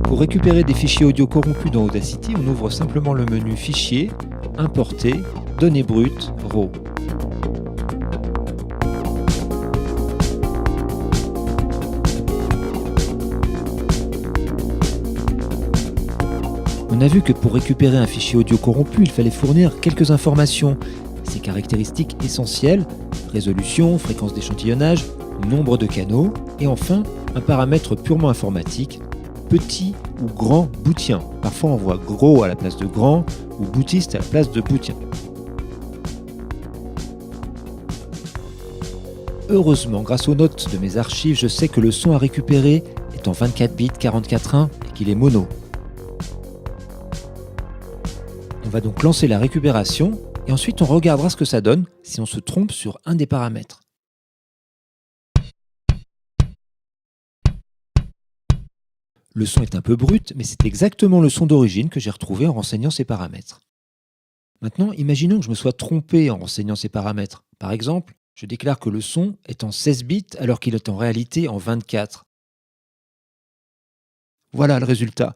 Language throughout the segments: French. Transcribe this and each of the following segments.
Pour récupérer des fichiers audio corrompus dans Audacity, on ouvre simplement le menu Fichier, Importer, Données brutes, RAW. On a vu que pour récupérer un fichier audio corrompu, il fallait fournir quelques informations. Ses caractéristiques essentielles, résolution, fréquence d'échantillonnage, nombre de canaux, et enfin un paramètre purement informatique, petit ou grand bootien. Parfois on voit gros à la place de grand ou bootiste à la place de bootien. Heureusement, grâce aux notes de mes archives, je sais que le son à récupérer est en 24 bits 44.1 et qu'il est mono. On va donc lancer la récupération et ensuite on regardera ce que ça donne si on se trompe sur un des paramètres. Le son est un peu brut, mais c'est exactement le son d'origine que j'ai retrouvé en renseignant ces paramètres. Maintenant, imaginons que je me sois trompé en renseignant ces paramètres. Par exemple, je déclare que le son est en 16 bits alors qu'il est en réalité en 24. Voilà le résultat.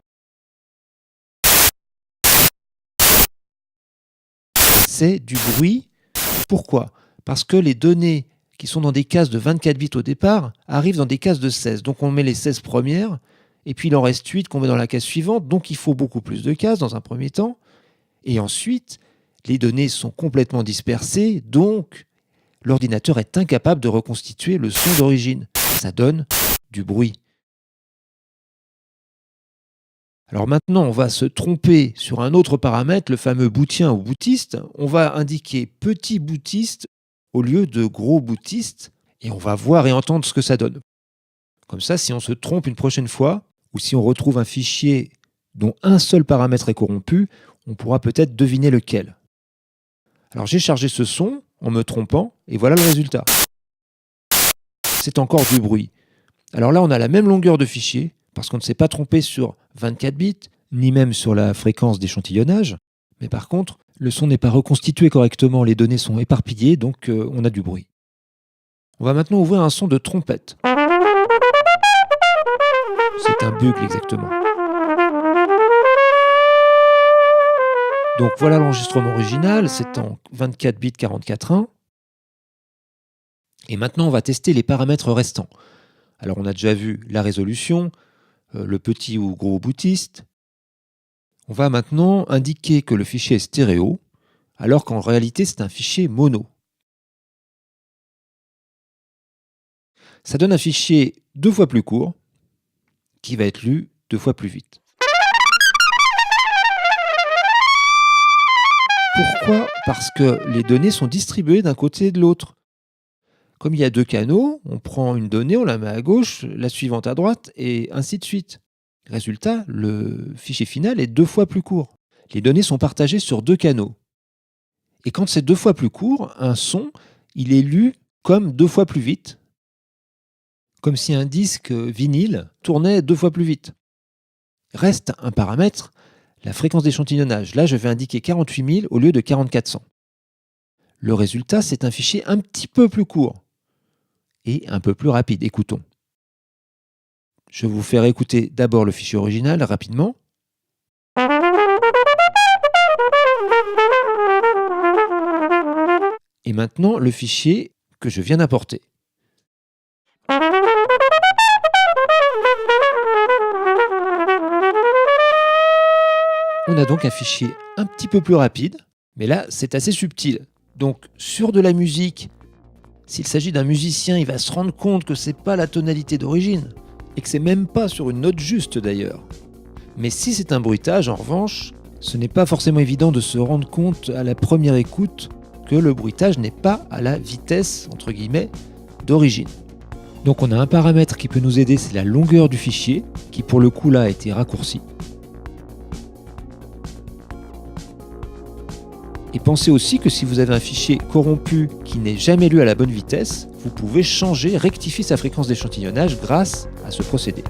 C'est du bruit. Pourquoi ? Parce que les données qui sont dans des cases de 24 bits au départ arrivent dans des cases de 16. Donc on met les 16 premières, et puis il en reste 8 qu'on met dans la case suivante. Donc il faut beaucoup plus de cases dans un premier temps. Et ensuite, les données sont complètement dispersées, donc l'ordinateur est incapable de reconstituer le son d'origine. Ça donne du bruit. Alors maintenant, on va se tromper sur un autre paramètre, le fameux bootien ou bootiste. On va indiquer petit bootiste au lieu de gros bootiste et on va voir et entendre ce que ça donne. Comme ça, si on se trompe une prochaine fois ou si on retrouve un fichier dont un seul paramètre est corrompu, on pourra peut-être deviner lequel. Alors j'ai chargé ce son en me trompant et voilà le résultat. C'est encore du bruit. Alors là, on a la même longueur de fichier, parce qu'on ne s'est pas trompé sur 24 bits, ni même sur la fréquence d'échantillonnage. Mais par contre, le son n'est pas reconstitué correctement, les données sont éparpillées, donc on a du bruit. On va maintenant ouvrir un son de trompette. C'est un bugle exactement. Donc voilà l'enregistrement original, c'est en 24 bits 44.1. Et maintenant on va tester les paramètres restants. Alors on a déjà vu la résolution, le petit ou gros bootiste. On va maintenant indiquer que le fichier est stéréo, alors qu'en réalité c'est un fichier mono. Ça donne un fichier 2 fois plus court, qui va être lu 2 fois plus vite. Pourquoi ? Parce que les données sont distribuées d'un côté et de l'autre. Comme il y a 2 canaux, on prend une donnée, on la met à gauche, la suivante à droite, et ainsi de suite. Résultat, le fichier final est 2 fois plus court. Les données sont partagées sur 2 canaux. Et quand c'est 2 fois plus court, un son, il est lu comme 2 fois plus vite, comme si un disque vinyle tournait 2 fois plus vite. Reste un paramètre, la fréquence d'échantillonnage. Là, je vais indiquer 48 000 au lieu de 4400. Le résultat, c'est un fichier un petit peu plus court et un peu plus rapide. Écoutons. Je vais vous faire écouter d'abord le fichier original rapidement. Et maintenant, le fichier que je viens d'importer. On a donc un fichier un petit peu plus rapide, mais là, c'est assez subtil. Donc, sur de la musique, s'il s'agit d'un musicien, il va se rendre compte que c'est pas la tonalité d'origine, et que c'est même pas sur une note juste d'ailleurs. Mais si c'est un bruitage, en revanche, ce n'est pas forcément évident de se rendre compte à la première écoute que le bruitage n'est pas à la vitesse, entre guillemets, d'origine. Donc on a un paramètre qui peut nous aider, c'est la longueur du fichier, qui pour le coup là a été raccourci. Et pensez aussi que si vous avez un fichier corrompu qui n'est jamais lu à la bonne vitesse, vous pouvez changer, rectifier sa fréquence d'échantillonnage grâce à ce procédé.